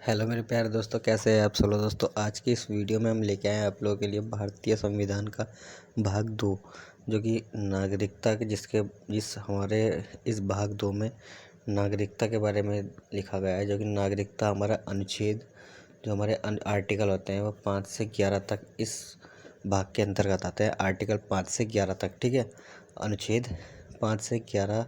Hello मेरे प्यारे दोस्तों, कैसे हैं आप सब लोग। दोस्तों आज की इस वीडियो में हम लेके आए हैं आप लोगों के लिए भारतीय संविधान का भाग 2, जो कि नागरिकता के जिस हमारे इस भाग 2 में नागरिकता के बारे में लिखा गया है। जो कि नागरिकता हमारा अनुच्छेद, जो हमारे आर्टिकल होते हैं वो 5 से 11 तक इस भाग के अंतर्गत आते हैं। आर्टिकल 5 से 11 तक, ठीक है। अनुच्छेद 5 से 11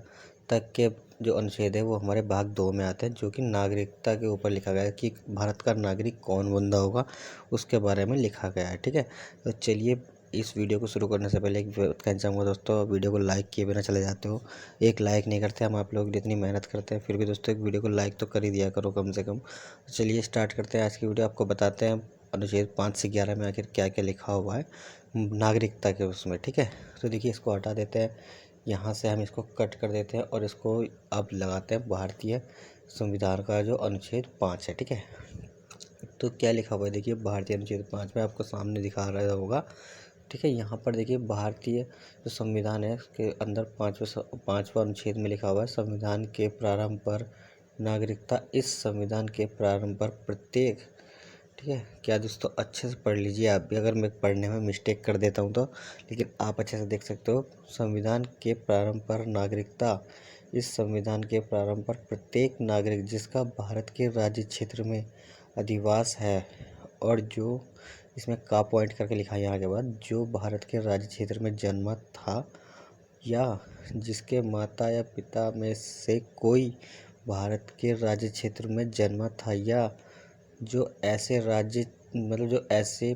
तक के जो अनुच्छेद है वो हमारे भाग 2 में आते हैं, जो कि नागरिकता के ऊपर लिखा गया है कि भारत का नागरिक कौन बंदा होगा, उसके बारे में लिखा गया है, ठीक है। तो चलिए इस वीडियो को शुरू करने से पहले एक बात कहना चाहूँगा दोस्तों, वीडियो को लाइक किए बिना चले जाते हो। एक लाइक नहीं करते हम आप लोग, इतनी मेहनत करते हैं, फिर भी दोस्तों एक वीडियो को लाइक तो कर ही दिया करो कम से कम। तो चलिए स्टार्ट करते हैं आज की वीडियो। आपको बताते हैं अनुच्छेद 5 से 11 में आखिर क्या क्या लिखा हुआ है नागरिकता के उसमें, ठीक है। तो देखिए इसको हटा देते हैं, यहाँ से हम इसको कट कर देते हैं और इसको अब लगाते हैं भारतीय संविधान का जो अनुच्छेद 5 है, ठीक है। तो क्या लिखा हुआ है देखिए, भारतीय अनुच्छेद 5 में आपको सामने दिखा रहा होगा, ठीक है। यहाँ पर देखिए भारतीय जो संविधान है उसके अंदर पाँचवा अनुच्छेद में लिखा हुआ है, संविधान के प्रारंभ पर नागरिकता। इस संविधान के प्रारंभ पर प्रत्येक, ठीक है। क्या दोस्तों, अच्छे से पढ़ लीजिए आप भी, अगर मैं पढ़ने में मिस्टेक कर देता हूँ तो, लेकिन आप अच्छे से देख सकते हो। संविधान के प्रारंभ पर नागरिकता। इस संविधान के प्रारंभ पर प्रत्येक नागरिक जिसका भारत के राज्य क्षेत्र में अधिवास है और जो इसमें का पॉइंट करके लिखा है यहाँ के बाद, जो भारत के राज्य क्षेत्र में जन्मा था या जिसके माता या पिता में से कोई भारत के राज्य क्षेत्र में जन्मा था, या जो ऐसे राज्य जो ऐसे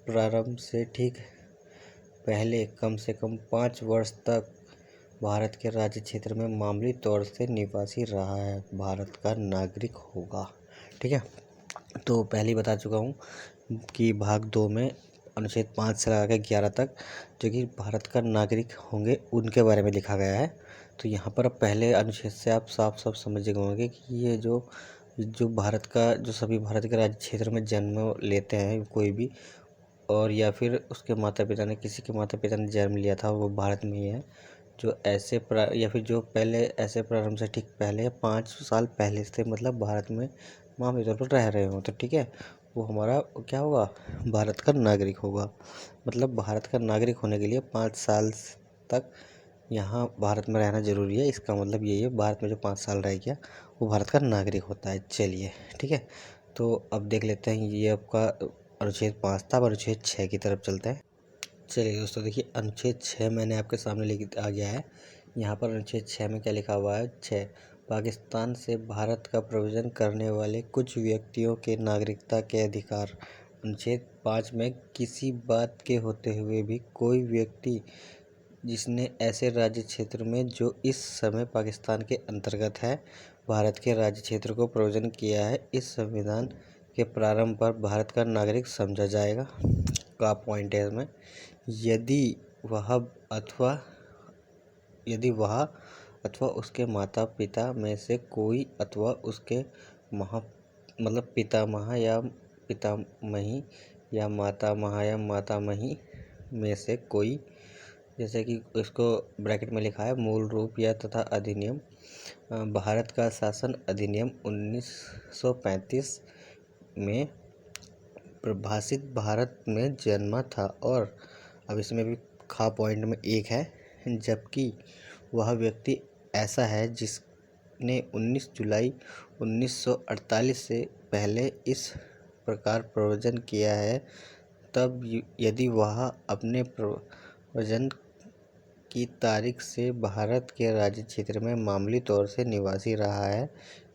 प्रारंभ से ठीक पहले कम से कम 5 वर्ष तक भारत के राज्य क्षेत्र में मामूली तौर से निवासी रहा है, भारत का नागरिक होगा, ठीक है। तो पहले ही बता चुका हूँ कि भाग 2 में अनुच्छेद 5 से लगा के 11 तक जो कि भारत का नागरिक होंगे उनके बारे में लिखा गया है। तो यहाँ पर अब पहले अनुच्छेद से आप साफ साफ समझ गए होंगे कि ये जो सभी भारत के राज्य क्षेत्र में जन्म लेते हैं कोई भी, और या फिर उसके माता पिता ने, किसी के माता पिता ने जन्म लिया था वो भारत में ही है, जो या फिर जो पहले ऐसे प्रारंभ से ठीक पहले 5 साल पहले से मतलब भारत में मामूली तौर पर रह रहे हो, तो ठीक है, वो हमारा क्या होगा, भारत का नागरिक होगा। मतलब भारत का नागरिक होने के लिए 5 साल तक यहाँ भारत में रहना ज़रूरी है। इसका मतलब यही है, भारत में जो 5 साल रह गया वो भारत का नागरिक होता है। चलिए ठीक है, तो अब देख लेते हैं, ये आपका अनुच्छेद 5 था। अब अनुच्छेद 6 की तरफ चलते हैं। चलिए दोस्तों देखिए, अनुच्छेद 6 मैंने आपके सामने लेके आ गया है। यहाँ पर अनुच्छेद 6 में क्या लिखा हुआ है, 6, पाकिस्तान से भारत का प्रव्रजन करने वाले कुछ व्यक्तियों के नागरिकता के अधिकार। अनुच्छेद 5 में किसी बात के होते हुए भी कोई व्यक्ति जिसने ऐसे राज्य क्षेत्र में जो इस समय पाकिस्तान के अंतर्गत है, भारत के राज्य क्षेत्र को प्रव्रजन किया है, इस संविधान के प्रारंभ पर भारत का नागरिक समझा जाएगा। का पॉइंट है इसमें, यदि वह अथवा उसके माता पिता में से कोई अथवा उसके पितामह या पितामही या मातामही में से कोई, जैसे कि इसको ब्रैकेट में लिखा है, मूल रूप या तथा अधिनियम, भारत का शासन अधिनियम 1935 में प्रभाषित भारत में जन्मा था। और अब इसमें भी खा पॉइंट में एक है, जबकि वह व्यक्ति ऐसा है जिसने 19 जुलाई 1948 से पहले इस प्रकार प्रव्रजन किया है, तब यदि वह अपने प्रव्रजन की तारीख से भारत के राज्य क्षेत्र में मामूली तौर से निवासी रहा है,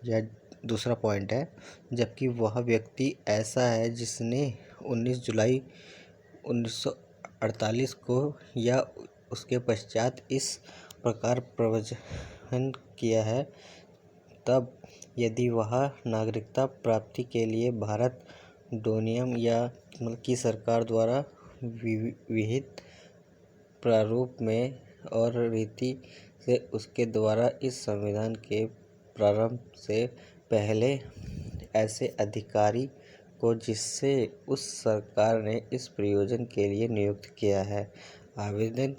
या दूसरा पॉइंट है, जबकि वह व्यक्ति ऐसा है जिसने 19 जुलाई 1948 को या उसके पश्चात इस प्रकार प्रव्रजन किया है, तब यदि वह नागरिकता प्राप्ति के लिए भारत डोनियम या की सरकार द्वारा विहित प्रारूप में और रीति से उसके द्वारा इस संविधान के प्रारंभ से पहले ऐसे अधिकारी को जिससे उस सरकार ने इस प्रयोजन के लिए नियुक्त किया है, आवेदन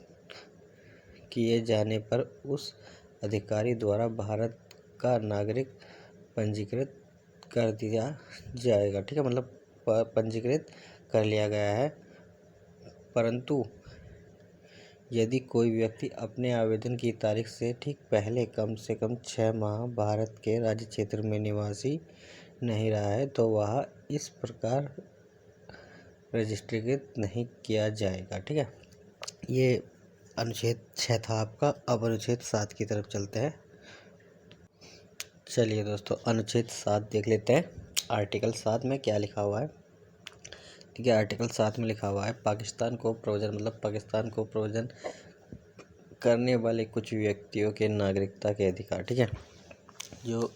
किए जाने पर उस अधिकारी द्वारा भारत का नागरिक पंजीकृत कर दिया जाएगा। ठीक है, मतलब पंजीकृत कर लिया गया है। परंतु यदि कोई व्यक्ति अपने आवेदन की तारीख से ठीक पहले कम से कम 6 माह भारत के राज्य क्षेत्र में निवासी नहीं रहा है तो वह इस प्रकार रजिस्ट्रीकृत नहीं किया जाएगा। ठीक है, ये अनुच्छेद 6 था आपका। अब अनुच्छेद 7 की तरफ चलते हैं। चलिए दोस्तों, अनुच्छेद 7 देख लेते हैं। आर्टिकल 7 में क्या लिखा हुआ है। ठीक है, आर्टिकल 7 में लिखा हुआ है पाकिस्तान को प्रोविजन करने वाले कुछ व्यक्तियों के नागरिकता के अधिकार। ठीक है, जो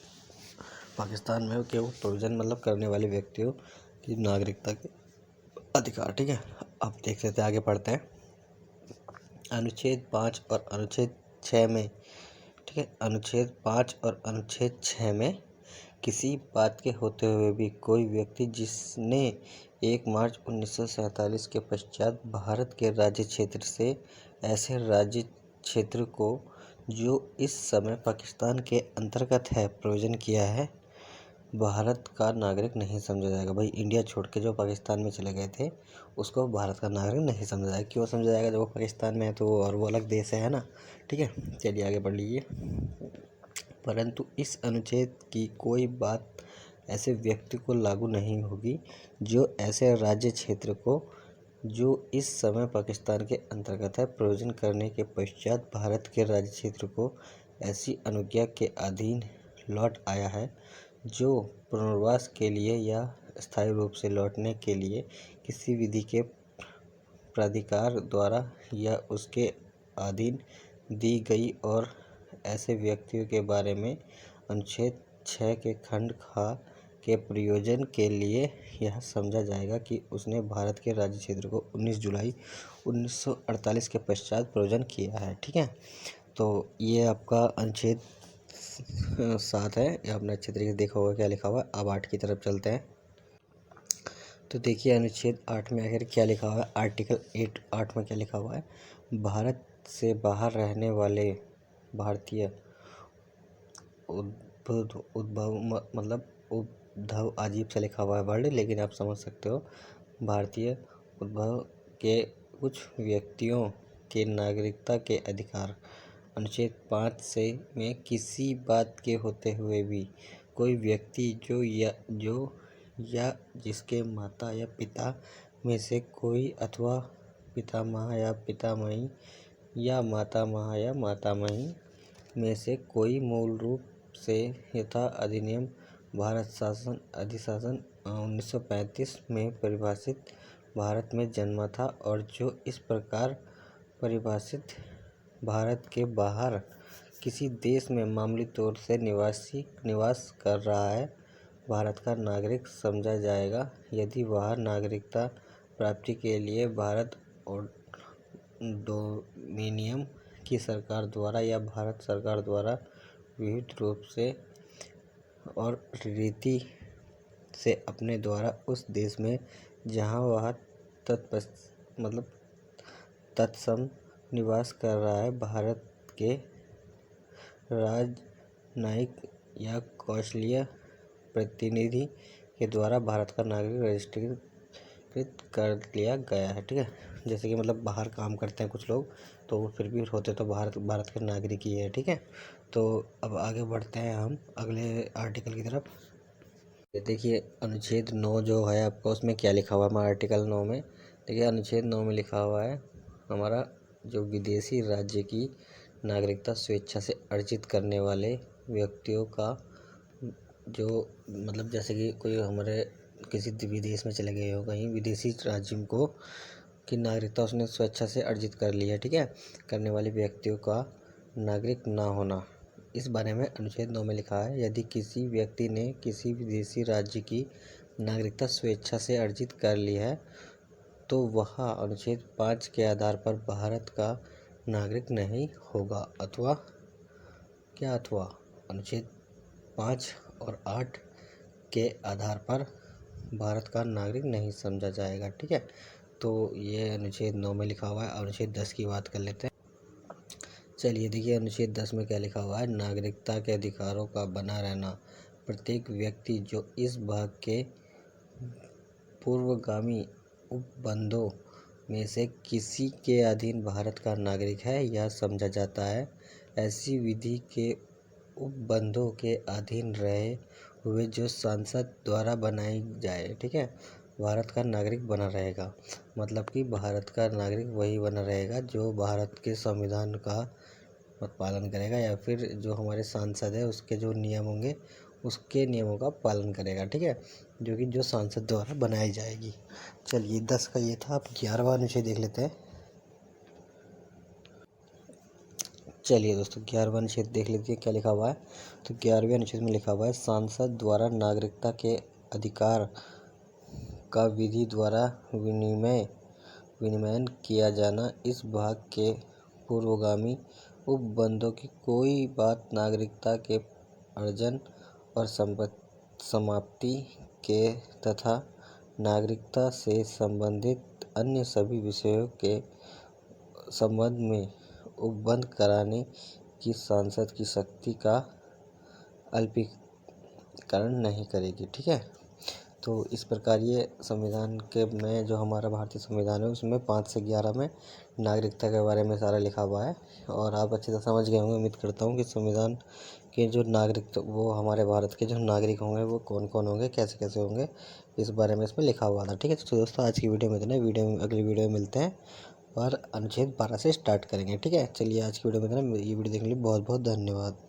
पाकिस्तान में के वो प्रोविजन मतलब करने वाले व्यक्तियों की नागरिकता के अधिकार। ठीक है, अब देख लेते हैं, आगे पढ़ते हैं। अनुच्छेद 5 और अनुच्छेद 6 में, ठीक है, अनुच्छेद 5 और अनुच्छेद 6 में किसी बात के होते हुए भी कोई व्यक्ति जिसने 1 मार्च 1947 के पश्चात भारत के राज्य क्षेत्र से ऐसे राज्य क्षेत्र को जो इस समय पाकिस्तान के अंतर्गत है प्रोविजन किया है, भारत का नागरिक नहीं समझा जाएगा। भाई, इंडिया छोड़ के जो पाकिस्तान में चले गए थे उसको भारत का नागरिक नहीं समझा जाएगा। क्यों समझा जाएगा? जब वो पाकिस्तान में है तो और वो अलग देश है ना। ठीक है, चलिए आगे बढ़ लीजिए। परंतु इस अनुच्छेद की कोई बात ऐसे व्यक्ति को लागू नहीं होगी जो ऐसे राज्य क्षेत्र को जो इस समय पाकिस्तान के अंतर्गत है प्रोविजन करने के पश्चात भारत के राज्य क्षेत्र को ऐसी अनुज्ञा के अधीन लौट आया है जो पुनर्वास के लिए या स्थायी रूप से लौटने के लिए किसी विधि के प्राधिकार द्वारा या उसके अधीन दी गई, और ऐसे व्यक्तियों के बारे में अनुच्छेद 6 के खंड खा के प्रयोजन के लिए यह समझा जाएगा कि उसने भारत के राज्य क्षेत्र को 19 जुलाई 1948 के पश्चात प्रोविजन किया है। ठीक है, तो ये आपका अनुच्छेद 7 है। ये आपने अच्छे तरीके से देखा होगा क्या लिखा हुआ है। अब 8 की तरफ चलते हैं। तो देखिए अनुच्छेद 8 में आखिर क्या लिखा हुआ है। आर्टिकल 8 में क्या लिखा हुआ है। भारत से बाहर रहने वाले भारतीय उद्भव अजीब सा लिखा हुआ है वर्ड, लेकिन आप समझ सकते हो। भारतीय उद्भव के कुछ व्यक्तियों के नागरिकता के अधिकार। अनुच्छेद 5 से में किसी बात के होते हुए भी कोई व्यक्ति जो या जिसके माता या पिता में से कोई अथवा पितामह या पितामही या मातामही में से कोई मूल रूप से यथा अधिनियम भारत शासन अधिशासन 1935 में परिभाषित भारत में जन्मा था और जो इस प्रकार परिभाषित भारत के बाहर किसी देश में मामूली तौर से निवास कर रहा है, भारत का नागरिक समझा जाएगा यदि वह नागरिकता प्राप्ति के लिए भारत और डोमिनियन की सरकार द्वारा या भारत सरकार द्वारा विहित रूप से और रीति से अपने द्वारा उस देश में जहाँ वह तत्सम निवास कर रहा है भारत के राजनयिक या कौशलीय प्रतिनिधि के द्वारा भारत का नागरिक रजिस्ट्रीकृत कर लिया गया है। ठीक है, जैसे कि मतलब बाहर काम करते हैं कुछ लोग, तो फिर भी होते तो भारत के नागरिक ही है। ठीक है, तो अब आगे बढ़ते हैं हम अगले आर्टिकल की तरफ। देखिए अनुच्छेद 9 जो है आपका, उसमें क्या लिखा हुआ है। हमारा आर्टिकल 9 में देखिए अनुच्छेद 9 में लिखा हुआ है हमारा जो विदेशी राज्य की नागरिकता स्वेच्छा से अर्जित करने वाले व्यक्तियों का जो मतलब जैसे कि कोई हमारे किसी विदेश में चले गए हो, कहीं विदेशी राज्य को की नागरिकता उसने स्वेच्छा से अर्जित कर ली है। ठीक है, करने वाले व्यक्तियों का नागरिक ना होना, इस बारे में अनुच्छेद 9 में लिखा है। यदि किसी व्यक्ति ने किसी विदेशी राज्य की नागरिकता स्वेच्छा से अर्जित कर ली है तो वह अनुच्छेद 5 के आधार पर भारत का नागरिक नहीं होगा अथवा अनुच्छेद 5 और 8 के आधार पर भारत का नागरिक नहीं समझा जाएगा। ठीक है, तो ये अनुच्छेद 9 में लिखा हुआ है। अनुच्छेद 10 की बात कर लेते हैं। चलिए देखिए अनुच्छेद 10 में क्या लिखा हुआ है। नागरिकता के अधिकारों का बना रहना प्रत्येक व्यक्ति जो इस भाग के पूर्वगामी उपबंधों में से किसी के अधीन भारत का नागरिक है यह समझा जाता है। ऐसी विधि के उपबंधों के अधीन रहे हुए जो संसद द्वारा बनाई जाए, ठीक है, भारत का नागरिक बना रहेगा। मतलब कि भारत का नागरिक वही बना रहेगा जो भारत के संविधान का पालन करेगा, या फिर जो हमारे सांसद है उसके जो नियम होंगे उसके नियमों का पालन करेगा, ठीक है, जो कि जो सांसद द्वारा बनाई जाएगी। चलिए 10 का ये था। अब 11वां अनुच्छेद देख लेते हैं। चलिए दोस्तों 11वां अनुच्छेद देख लेते हैं क्या लिखा हुआ है। तो 11वें अनुच्छेद में लिखा हुआ है, सांसद द्वारा नागरिकता के अधिकार का विधि द्वारा विनियमन किया जाना। इस भाग के पूर्वगामी उपबंधों की कोई बात नागरिकता के अर्जन और समाप्ति के तथा नागरिकता से संबंधित अन्य सभी विषयों के संबंध में उपबंध कराने की सांसद की शक्ति का अल्पीकरण नहीं करेगी, ठीक है। तो इस प्रकार ये संविधान के में जो हमारा भारतीय संविधान है उसमें 5 से 11 में नागरिकता के बारे में सारा लिखा हुआ है। और आप अच्छे से समझ गए होंगे। उम्मीद करता हूँ कि संविधान के जो नागरिक वो हमारे भारत के जो नागरिक होंगे वो कौन कौन होंगे, कैसे कैसे होंगे, इस बारे में इसमें लिखा हुआ था, ठीक है। तो दोस्तों आज की वीडियो में इतना। अगली वीडियो में मिलते हैं और अनुच्छेद 12 से स्टार्ट करेंगे, ठीक है। चलिए आज की वीडियो में इतना। ये वीडियो देखने के लिए बहुत बहुत धन्यवाद।